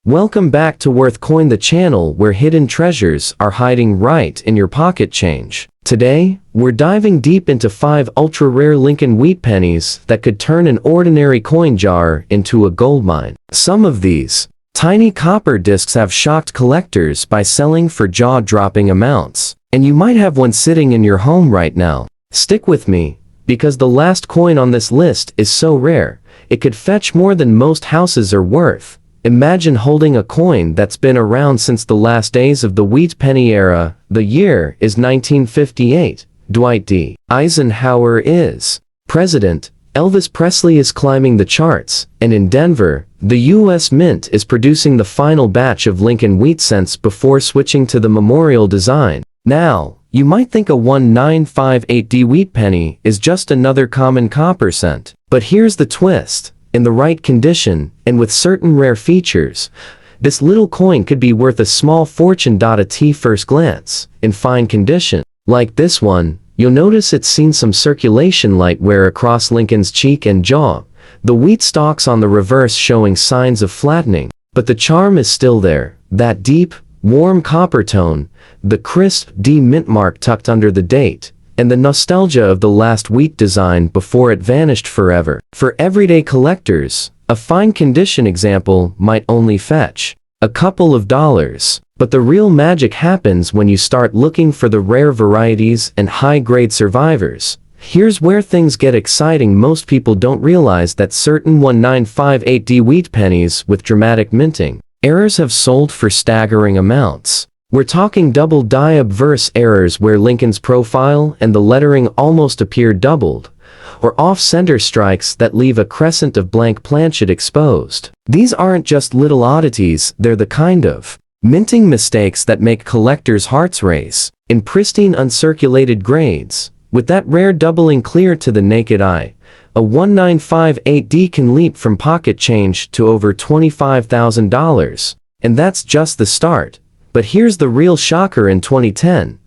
Welcome back to Worth Coin, the channel where hidden treasures are hiding right in your pocket change. Today, we're diving deep into 5 ultra-rare Lincoln wheat pennies that could turn an ordinary coin jar into a goldmine. Some of these tiny copper discs have shocked collectors by selling for jaw-dropping amounts, and you might have one sitting in your home right now. Stick with me, because the last coin on this list is so rare, it could fetch more than most houses are worth. Imagine holding a coin that's been around since the last days of the wheat penny era. The year is 1958. Dwight D. Eisenhower is president. Elvis Presley is climbing the charts, and in Denver, the U.S. Mint is producing the final batch of Lincoln wheat cents before switching to the memorial design. Now, you might think a 1958D wheat penny is just another common copper cent. But here's the twist. In the right condition, and with certain rare features, this little coin could be worth a small fortune. At first glance, in fine condition, like this one, you'll notice it's seen some circulation light wear across Lincoln's cheek and jaw, the wheat stalks on the reverse showing signs of flattening. But the charm is still there, that deep, warm copper tone, the crisp D mint mark tucked under the date, and the nostalgia of the last wheat design before it vanished forever. For everyday collectors, a fine condition example might only fetch a couple of dollars. But the real magic happens when you start looking for the rare varieties and high-grade survivors. Here's where things get exciting. Most people don't realize that certain 1958D wheat pennies with dramatic minting errors have sold for staggering amounts. We're talking double die obverse errors where Lincoln's profile and the lettering almost appear doubled, or off-center strikes that leave a crescent of blank planchet exposed. These aren't just little oddities, they're the kind of minting mistakes that make collectors' hearts race. In pristine uncirculated grades, with that rare doubling clear to the naked eye, a 1958D can leap from pocket change to over $25,000. And that's just the start. But here's the real shocker. In 2010,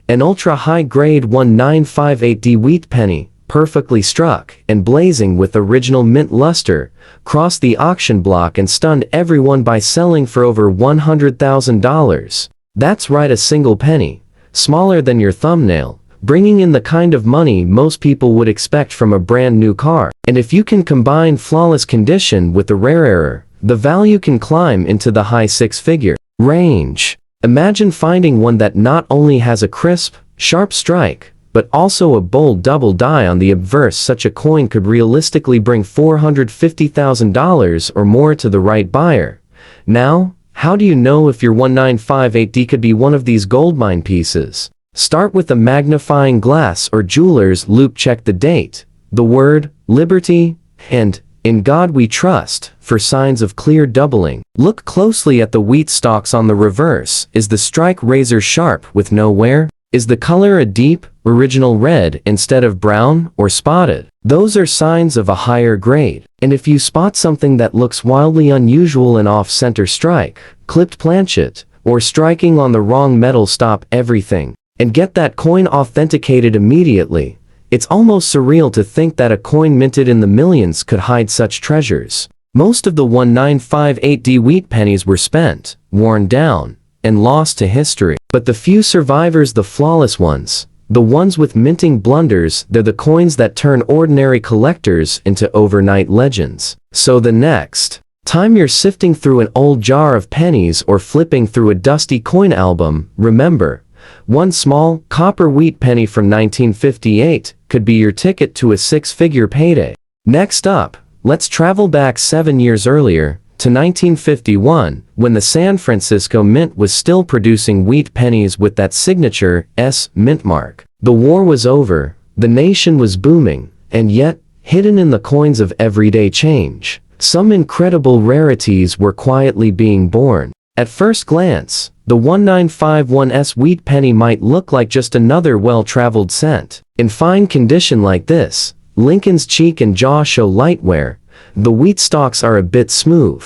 an ultra-high-grade 1958D wheat penny, perfectly struck and blazing with original mint luster, crossed the auction block and stunned everyone by selling for over $100,000. That's right, a single penny, smaller than your thumbnail, bringing in the kind of money most people would expect from a brand new car. And if you can combine flawless condition with the rare error, the value can climb into the high six-figure range. Imagine finding one that not only has a crisp, sharp strike, but also a bold double die on the obverse. Such a coin could realistically bring $450,000 or more to the right buyer. Now, how do you know if your 1958D could be one of these goldmine pieces? Start with a magnifying glass or jeweler's loupe. Check the date, the word, liberty, and in God we trust, for signs of clear doubling. Look closely at the wheat stalks on the reverse. Is the strike razor sharp with no wear? Is the color a deep, original red instead of brown or spotted? Those are signs of a higher grade. And if you spot something that looks wildly unusual, an off-center strike, clipped planchet, or striking on the wrong metal, stop everything and get that coin authenticated immediately. It's almost surreal to think that a coin minted in the millions could hide such treasures. Most of the 1958D wheat pennies were spent, worn down, and lost to history. But the few survivors, the flawless ones, the ones with minting blunders, they're the coins that turn ordinary collectors into overnight legends. So the next time you're sifting through an old jar of pennies or flipping through a dusty coin album, remember, one small, copper wheat penny from 1958 could be your ticket to a six-figure payday. Next up, let's travel back 7 years earlier, to 1951, when the San Francisco Mint was still producing wheat pennies with that signature S mint mark. The war was over, the nation was booming, and yet, hidden in the coins of everyday change, some incredible rarities were quietly being born. At first glance, the 1951S wheat penny might look like just another well-traveled cent. In fine condition like this, Lincoln's cheek and jaw show light wear, the wheat stalks are a bit smooth,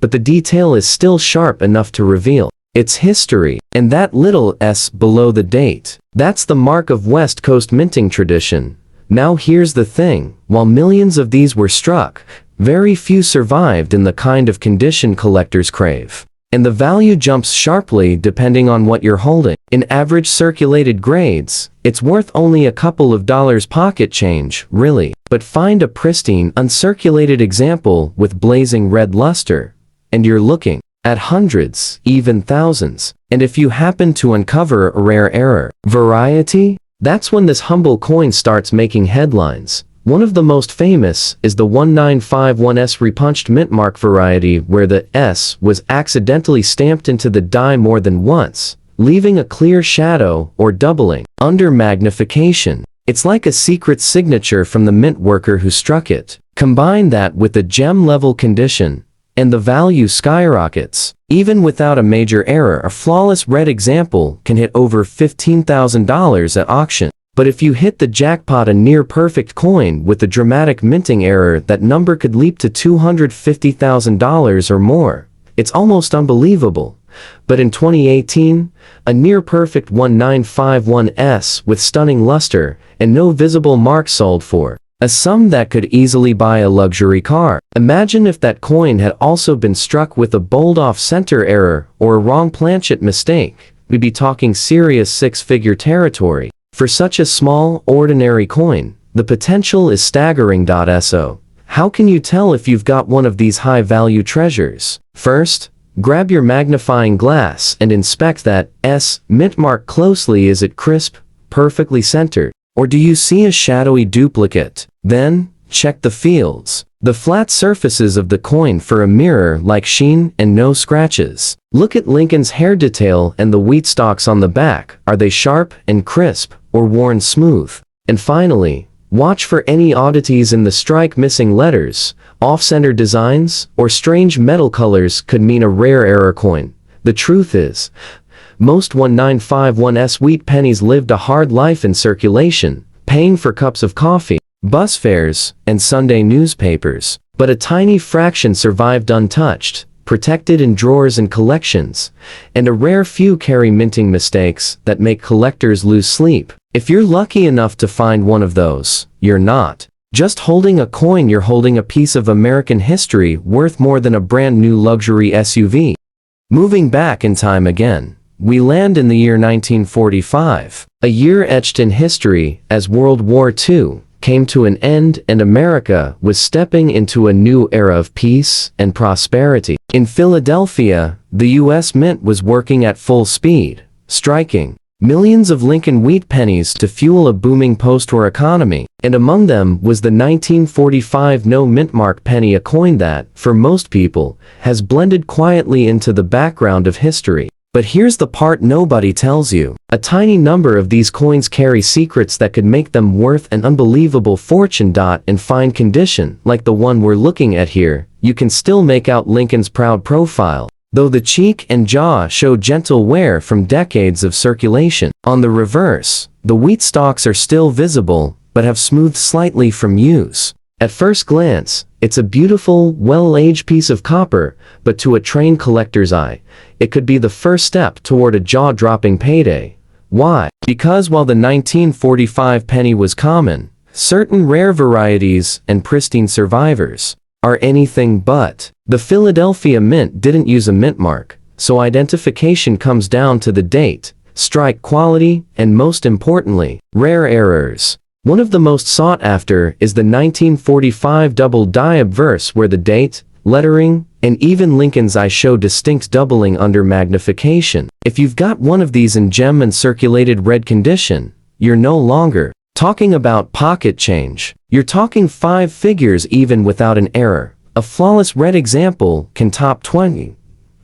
but the detail is still sharp enough to reveal its history. And that little S below the date, that's the mark of West Coast minting tradition. Now here's the thing, while millions of these were struck, very few survived in the kind of condition collectors crave. And the value jumps sharply depending on what you're holding. In average circulated grades, it's worth only a couple of dollars pocket change, really. But find a pristine, uncirculated example with blazing red luster, and you're looking at hundreds, even thousands. And if you happen to uncover a rare error, variety, that's when this humble coin starts making headlines. One of the most famous is the 1951S repunched mint mark variety, where the S was accidentally stamped into the die more than once, leaving a clear shadow or doubling under magnification. It's like a secret signature from the mint worker who struck it. Combine that with the gem level condition, and the value skyrockets. Even without a major error, a flawless red example can hit over $15,000 at auction. But if you hit the jackpot, a near-perfect coin with a dramatic minting error, that number could leap to $250,000 or more. It's almost unbelievable. But in 2018, a near-perfect 1951S with stunning luster and no visible marks sold for a sum that could easily buy a luxury car. Imagine if that coin had also been struck with a bold off-center error or a wrong planchet mistake. We'd be talking serious six-figure territory. For such a small, ordinary coin, the potential is staggering. So, how can you tell if you've got one of these high-value treasures? First, grab your magnifying glass and inspect that S mint mark closely. Is it crisp, perfectly centered, or do you see a shadowy duplicate? Then, check the fields, the flat surfaces of the coin for a mirror-like sheen and no scratches. Look at Lincoln's hair detail and the wheat stalks on the back. Are they sharp and crisp, or worn smooth? And finally, watch for any oddities in the strike, missing letters, off-center designs, or strange metal colors. Could mean a rare error coin. The truth is, most 1951S wheat pennies lived a hard life in circulation, paying for cups of coffee, bus fares, and Sunday newspapers. But a tiny fraction survived untouched, protected in drawers and collections, and a rare few carry minting mistakes that make collectors lose sleep. If you're lucky enough to find one of those, you're not just holding a coin, you're holding a piece of American history worth more than a brand new luxury SUV. Moving back in time again, we land in the year 1945, a year etched in history as World War II came to an end and America was stepping into a new era of peace and prosperity. In Philadelphia, the U.S. Mint was working at full speed, striking millions of Lincoln wheat pennies to fuel a booming post-war economy. And among them was the 1945 no mint mark penny, a coin that, for most people, has blended quietly into the background of history. But here's the part nobody tells you. A tiny number of these coins carry secrets that could make them worth an unbelievable fortune. In fine condition, like the one we're looking at here, you can still make out Lincoln's proud profile, though the cheek and jaw show gentle wear from decades of circulation. On the reverse, the wheat stalks are still visible, but have smoothed slightly from use. At first glance, it's a beautiful, well-aged piece of copper, but to a trained collector's eye, it could be the first step toward a jaw-dropping payday. Why? Because while the 1945 penny was common, certain rare varieties and pristine survivors are anything but. The Philadelphia Mint didn't use a mint mark, so identification comes down to the date, strike quality, and most importantly, rare errors. One of the most sought after is the 1945 double die obverse, where the date, lettering, and even Lincoln's eye show distinct doubling under magnification. If you've got one of these in gem and circulated red condition, you're no longer talking about pocket change. You're talking five figures even without an error. A flawless red example can top 20.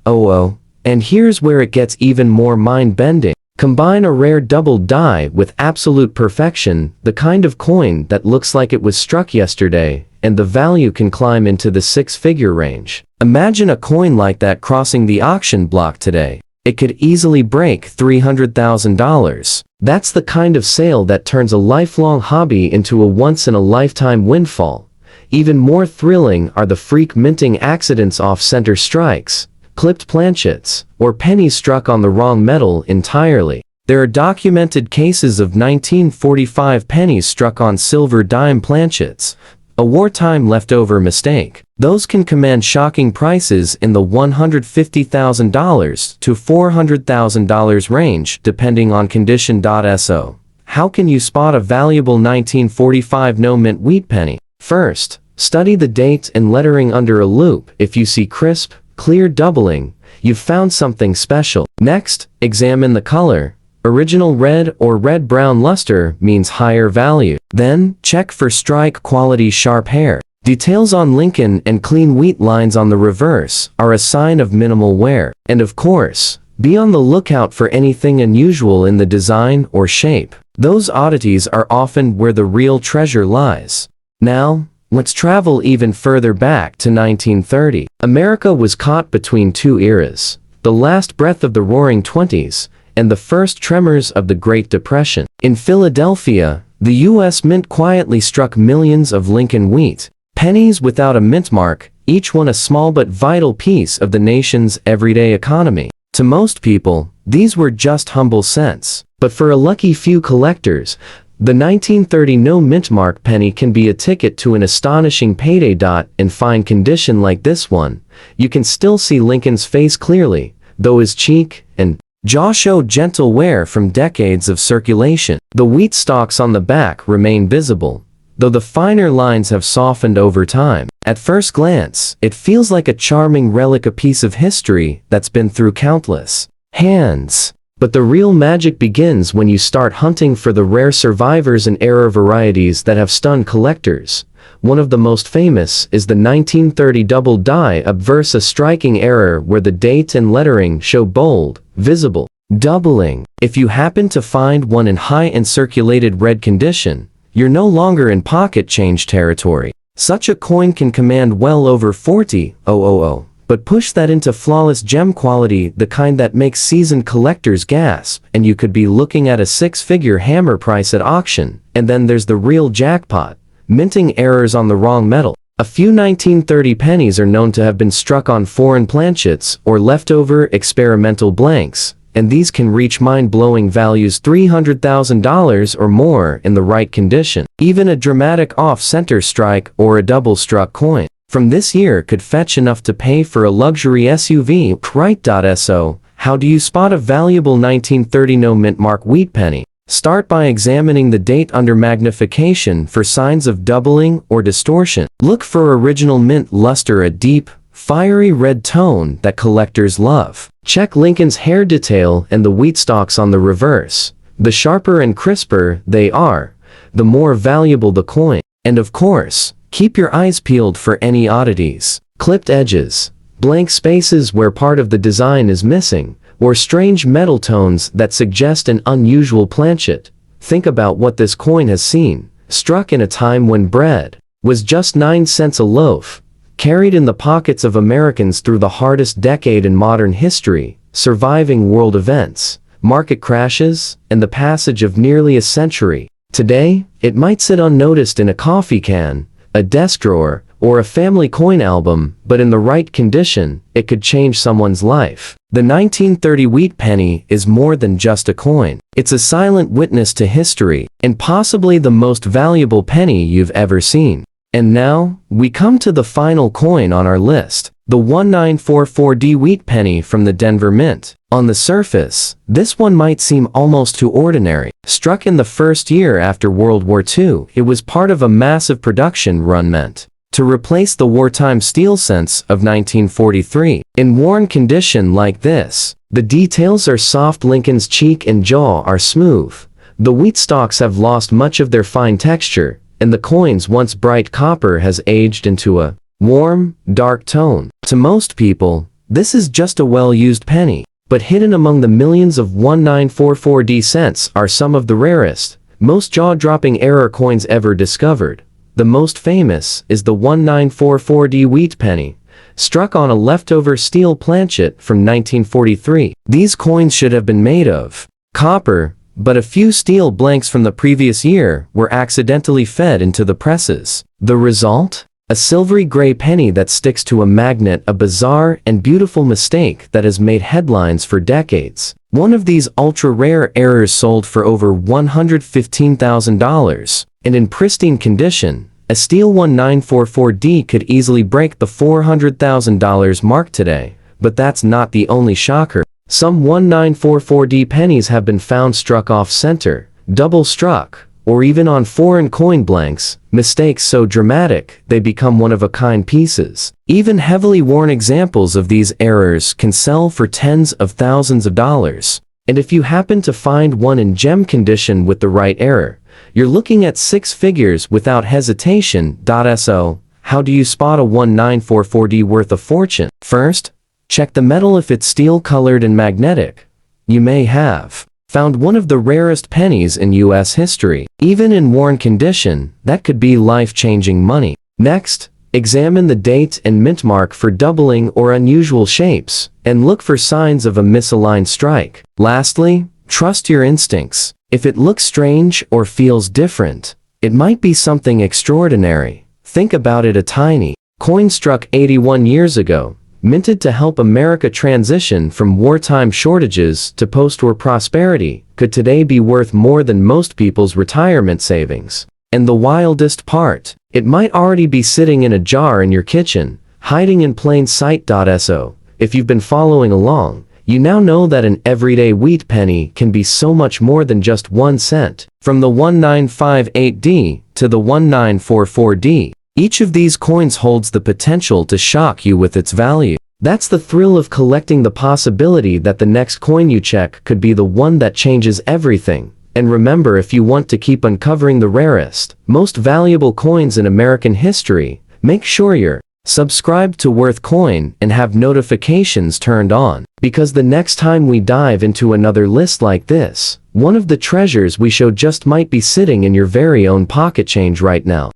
And here's where it gets even more mind-bending. Combine a rare double die with absolute perfection, the kind of coin that looks like it was struck yesterday, and the value can climb into the six-figure range. Imagine a coin like that crossing the auction block today. It could easily break $300,000. That's the kind of sale that turns a lifelong hobby into a once-in-a-lifetime windfall. Even more thrilling are the freak minting accidents, off-center strikes, clipped planchets, or pennies struck on the wrong metal entirely. There are documented cases of 1945 pennies struck on silver dime planchets, a wartime leftover mistake. Those can command shocking prices in the $150,000 to $400,000 range depending on condition. So, how can you spot a valuable 1945 no-mint wheat penny? First, study the date and lettering under a loupe. If you see crisp, clear doubling, you've found something special. Next, examine the color. Original red or red-brown luster means higher value. Then, check for strike quality sharp hair. Details on Lincoln and clean wheat lines on the reverse are a sign of minimal wear. And of course, be on the lookout for anything unusual in the design or shape. Those oddities are often where the real treasure lies. Now, let's travel even further back to 1930. America was caught between two eras, the last breath of the Roaring Twenties and the first tremors of the Great Depression. In Philadelphia, the U.S. Mint quietly struck millions of Lincoln wheat pennies without a mint mark, each one a small but vital piece of the nation's everyday economy. To most people, these were just humble cents. But for a lucky few collectors, the 1930 no-mint mark penny can be a ticket to an astonishing payday. In fine condition like this one, you can still see Lincoln's face clearly, though his cheek and jaw show gentle wear from decades of circulation. The wheat stalks on the back remain visible, though the finer lines have softened over time. At first glance, it feels like a charming relic, a piece of history that's been through countless hands. But the real magic begins when you start hunting for the rare survivors and error varieties that have stunned collectors. One of the most famous is the 1930 double die obverse, a striking error where the date and lettering show bold, visible doubling. If you happen to find one in high uncirculated red condition, you're no longer in pocket change territory. Such a coin can command well over $40,000. But push that into flawless gem quality, the kind that makes seasoned collectors gasp, and you could be looking at a six-figure hammer price at auction. And then there's the real jackpot, minting errors on the wrong metal. A few 1930 pennies are known to have been struck on foreign planchets or leftover experimental blanks, and these can reach mind-blowing values, $300,000 or more in the right condition. Even a dramatic off-center strike or a double-struck coin from this year could fetch enough to pay for a luxury SUV, right? So, how do you spot a valuable 1930 no-mint mark wheat penny? Start by examining the date under magnification for signs of doubling or distortion. Look for original mint luster, a deep, fiery red tone that collectors love. Check Lincoln's hair detail and the wheat stalks on the reverse. The sharper and crisper they are, the more valuable the coin. And of course, keep your eyes peeled for any oddities, clipped edges, blank spaces where part of the design is missing, or strange metal tones that suggest an unusual planchet. Think about what this coin has seen. Struck in a time when bread was just 9 cents a loaf, carried in the pockets of Americans through the hardest decade in modern history, surviving world events, market crashes, and the passage of nearly a century. Today, it might sit unnoticed in a coffee can, a desk drawer, or a family coin album, but in the right condition, it could change someone's life. The 1930 wheat penny is more than just a coin. It's a silent witness to history, and possibly the most valuable penny you've ever seen. And now, we come to the final coin on our list, the 1944 wheat penny from the Denver Mint. On the surface, this one might seem almost too ordinary. Struck in the first year after World War II, it was part of a massive production run meant to replace the wartime steel cents of 1943. In worn condition like this, the details are soft. Lincoln's cheek and jaw are smooth. The wheat stalks have lost much of their fine texture, and the coin's once bright copper has aged into a warm, dark tone. To most people, this is just a well-used penny. But hidden among the millions of 1944 cents are some of the rarest, most jaw-dropping error coins ever discovered. The most famous is the 1944 wheat penny, struck on a leftover steel planchet from 1943. These coins should have been made of copper, but a few steel blanks from the previous year were accidentally fed into the presses. The result? A silvery gray penny that sticks to a magnet, a bizarre and beautiful mistake that has made headlines for decades. One of these ultra-rare errors sold for over $115,000, and in pristine condition, A steel 1944D could easily break the $400,000 mark today, but that's not the only shocker. Some 1944D pennies have been found struck off center, double struck, or even on foreign coin blanks, mistakes so dramatic they become one-of-a-kind pieces. Even heavily worn examples of these errors can sell for tens of thousands of dollars. And if you happen to find one in gem condition with the right error, you're looking at six figures without hesitation. So, how do you spot a 1944D worth a fortune? First, check the metal if it's steel-colored and magnetic. You may have found one of the rarest pennies in U.S. history. Even in worn condition, that could be life-changing money. Next, examine the date and mint mark for doubling or unusual shapes, and look for signs of a misaligned strike. Lastly, trust your instincts. If it looks strange or feels different, it might be something extraordinary. Think about it. A tiny coin struck 81 years ago, minted to help America transition from wartime shortages to post-war prosperity, could today be worth more than most people's retirement savings. And the wildest part, it might already be sitting in a jar in your kitchen, hiding in plain sight. So, if you've been following along, you now know that an everyday wheat penny can be so much more than just 1 cent. From the 1958D to the 1944D, each of these coins holds the potential to shock you with its value. That's the thrill of collecting, the possibility that the next coin you check could be the one that changes everything. And remember, if you want to keep uncovering the rarest, most valuable coins in American history, make sure you're subscribed to Worth Coin and have notifications turned on, because the next time we dive into another list like this, one of the treasures we show just might be sitting in your very own pocket change right now.